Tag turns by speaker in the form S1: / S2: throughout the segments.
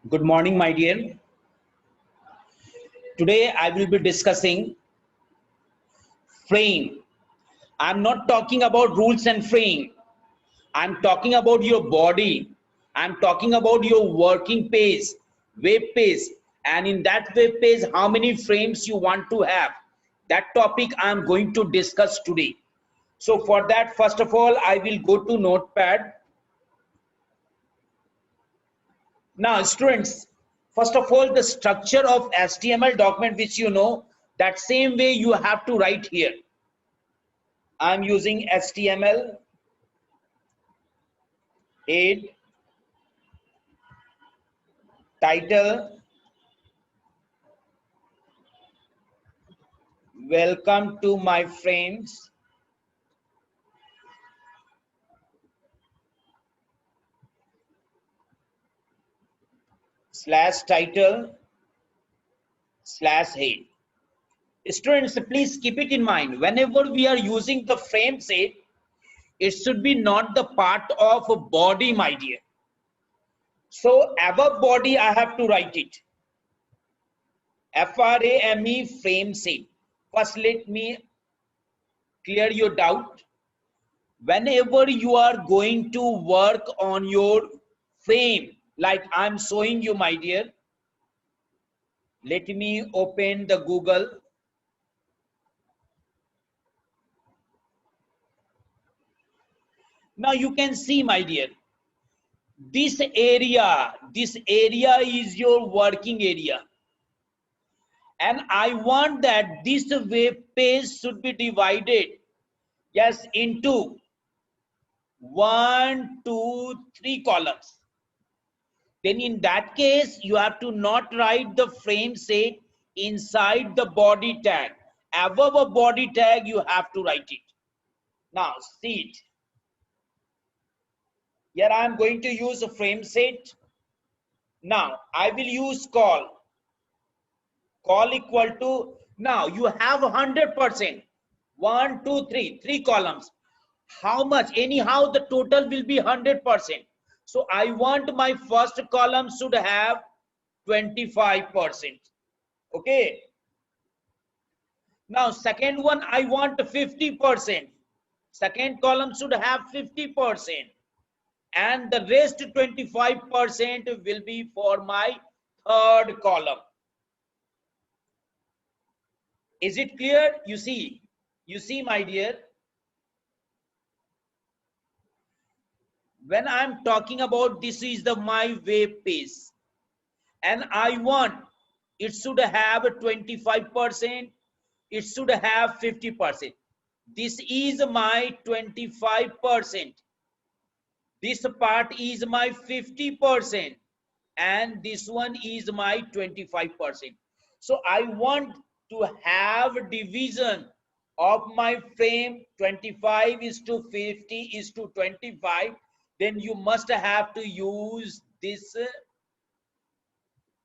S1: Good morning, my dear. Today I will be discussing frame. I'm not talking about rules and frame. I'm talking about your body. I'm talking about your working page, web page, and in that web page, how many frames you want to have. That topic I'm going to discuss today. So for that, first of all, I will go to Notepad. Now, students, first of all, the structure of HTML document, which you know, that same way you have to write here. I'm using HTML 8 title, welcome to my frames, slash title, slash head. Students, please keep it in mind, whenever we are using the frame set, it should be not the part of a body, my dear. So above body, I have to write it. FRAME frame set. First, let me clear your doubt. Whenever you are going to work on your frame, like I'm showing you, my dear, let me open the Google. Now you can see, my dear, this area is your working area. And I want that this web page should be divided, yes, into 1, 2, 3 columns. Then in that case, you have to not write the frame set inside the body tag. Above a body tag, you have to write it. Now, see it. Here I am going to use a frame set. Now, I will use call. Call equal to, now you have 100%. 1, 2, 3, 3 columns. How much? Anyhow, the total will be 100%. So I want my first column should have 25%. Okay. Now second one, I want 50%. Second column should have 50%. And the rest 25% will be for my third column. Is it clear? You see, my dear, when I'm talking about this is the my web page, and I want it should have 25%, it should have 50%. This is my 25%. This part is my 50%, and this one is my 25%. So I want to have division of my frame. 25 is to 50 is to 25. Then you must have to use this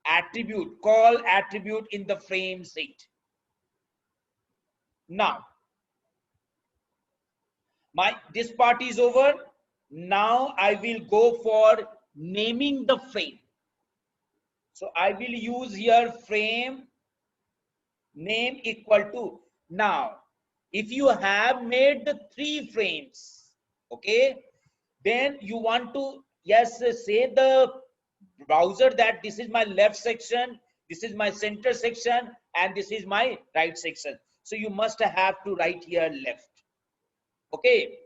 S1: attribute, call attribute in the frame set. Now this part is over. Now I will go for naming the frame. So I will use here frame name equal to. Now if you have made the 3 frames, okay, then you want to, yes, say the browser that this is my left section, this is my center section, and this is my right section. So you must have to write here left. Okay.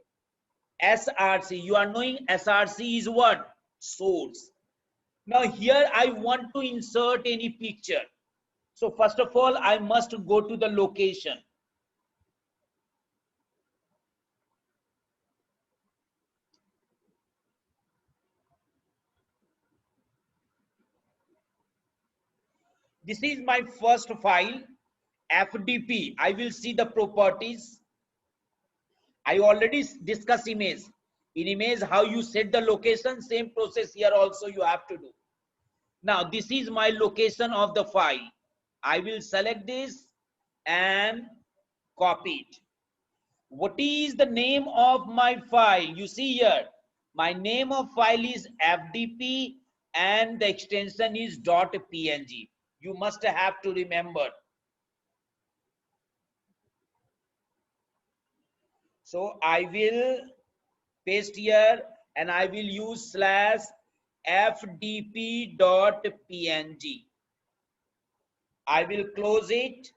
S1: SRC, you are knowing SRC is what? Source. Now here I want to insert any picture. So first of all, I must go to the location. This is my first file, FDP. I will see the properties. I already discussed image. In image, how you set the location, same process here also you have to do. Now this is my location of the file. I will select this and copy it. What is the name of my file? You see here, my name of file is FDP and the extension is .png. You must have to remember. So I will paste here and I will use slash fdp.png. I will close it.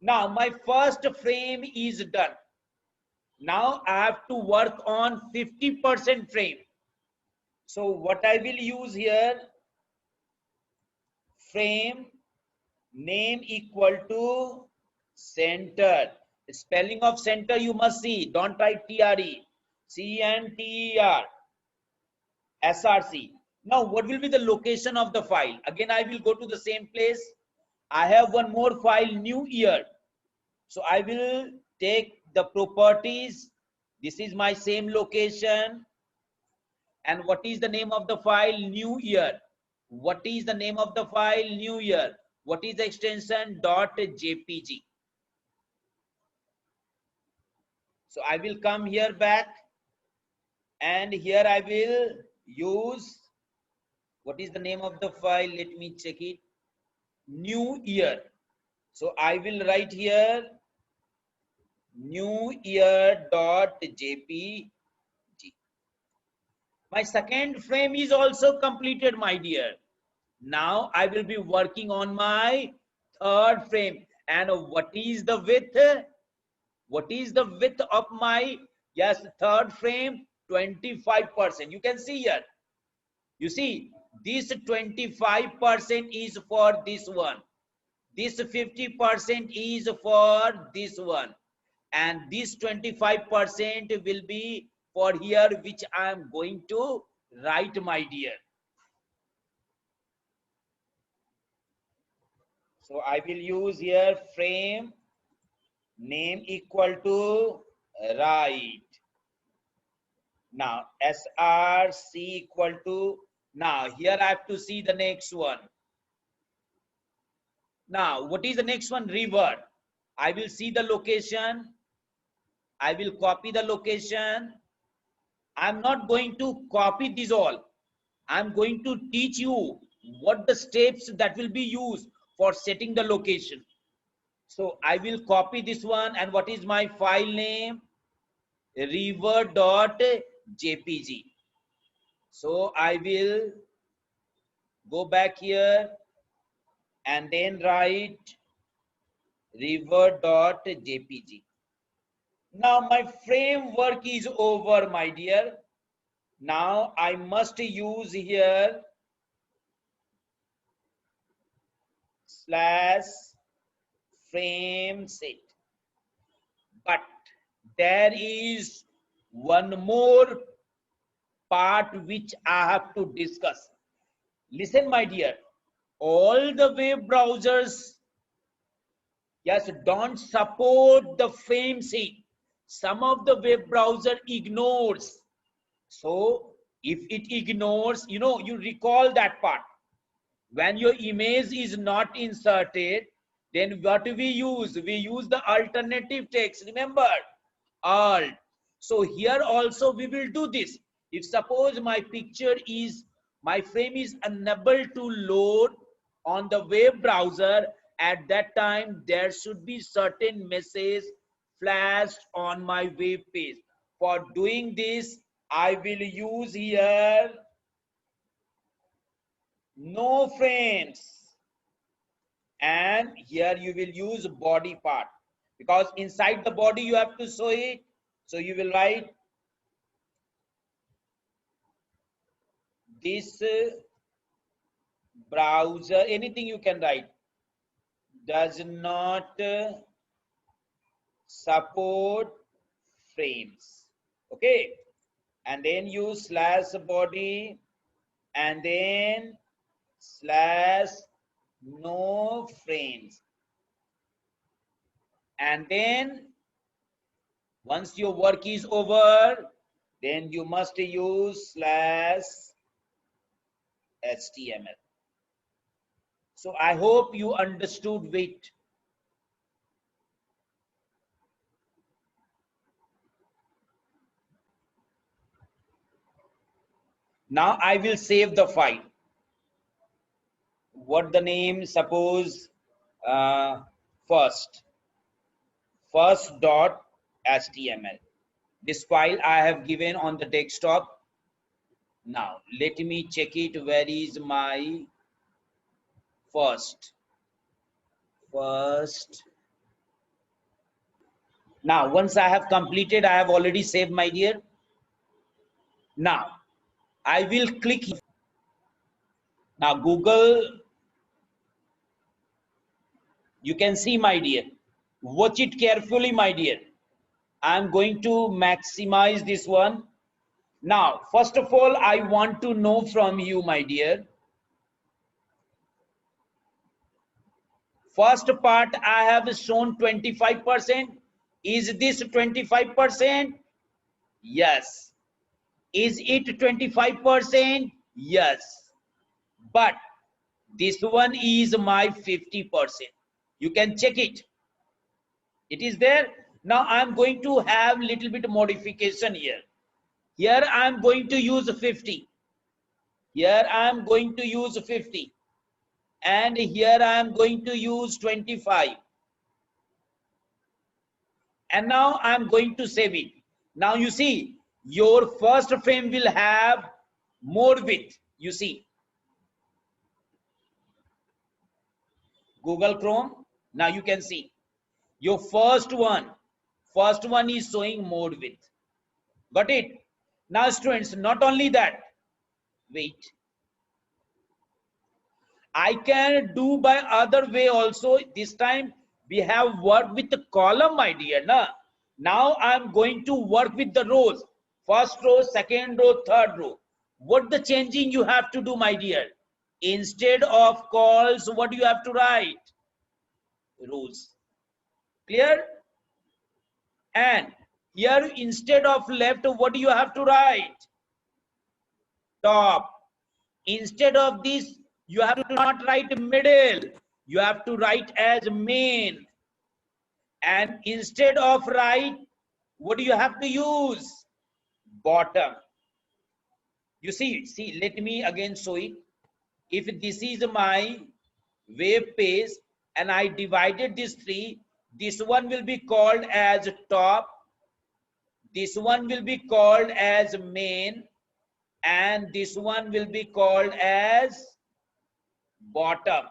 S1: Now my first frame is done. Now I have to work on 50% frame. So what I will use here, frame name equal to center. Spelling of center you must see. Don't write TRE. CNTER. SRC. Now what will be the location of the file? Again I will go to the same place. I have one more file, new year. So I will take the properties. This is my same location. And what is the name of the file? New year. What is the name of the file? New year. What is the extension? .jpg. So I will come here back and here I will use, what is the name of the file? Let me check it. New year. So I will write here new year.jpg. My second frame is also completed, my dear. Now I will be working on my third frame. And what is the width? What is the width of my, yes, third frame? 25%. You can see here. You see, this 25% is for this one. This 50% is for this one. And this 25% will be for here, which I am going to write, my dear. So I will use here frame name equal to right. Now src equal to, now here I have to see the next one. Now what is the next one? Revert. I will see the location. I will copy the location. I'm not going to copy this all. I'm going to teach you what the steps that will be used for setting the location. So I will copy this one, and what is my file name? Revert.jpg. So I will go back here and then write revert.jpg. Now my framework is over, my dear. Now I must use here slash frame set. But there is one more part which I have to discuss. Listen, my dear, all the web browsers, yes, don't support the frame set. Some of the web browser ignores. So if it ignores, you recall that part. When your image is not inserted, then what we use? We use the alternative text. Remember, alt. So here also we will do this. If suppose my frame is unable to load on the web browser, at that time there should be certain message flashed on my web page. For doing this, I will use here no frames, and here you will use body part, because inside the body you have to show it. So you will write this browser, anything you can write, does not support frames. Okay, and then use slash body and then slash no frames. And then once your work is over, then you must use slash HTML. So I hope you understood it. Now I will save the file. what the name, suppose first dot html. This file I have given on the desktop. Now let me check it. Where is my first? Now once I have completed, I have already saved, my dear. Now I will click. Now Google, you can see, my dear. Watch it carefully, my dear. I'm going to maximize this one. Now first of all, I want to know from you, my dear. First part I have shown 25%. Is this 25%? Yes. Is it 25%? Yes. But this one is my 50%. You can check it. It is there. Now I'm going to have little bit modification here. Here I'm going to use 50. Here I'm going to use 50. And here I'm going to use 25. And now I'm going to save it. Now you see, your first frame will have more width. You see, Google Chrome. Now you can see your first one is showing more width. Got it? Now students, not only that, wait, I can do by other way also. This time we have worked with the column, my dear. Now I'm going to work with the rows. First row, second row, third row. What the changing you have to do, my dear? Instead of calls, what do you have to write? Rows. Clear? And here instead of left, what do you have to write? Top. Instead of this, you have to not write middle. You have to write as main. And instead of right, what do you have to use? Bottom. You see, let me again show it. If this is my web page and I divided this three, this one will be called as top, this one will be called as main, and this one will be called as bottom.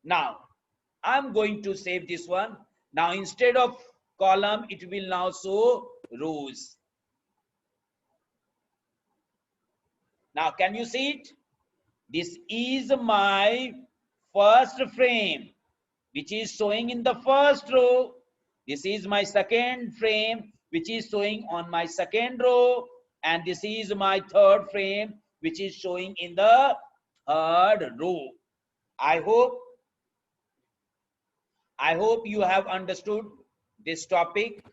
S1: Now I'm going to save this one. Now instead of column, it will now show rows. Now can you see it? This is my first frame, which is showing in the first row. This is my second frame, which is showing on my second row. And this is my third frame, which is showing in the third row. I hope you have understood this topic.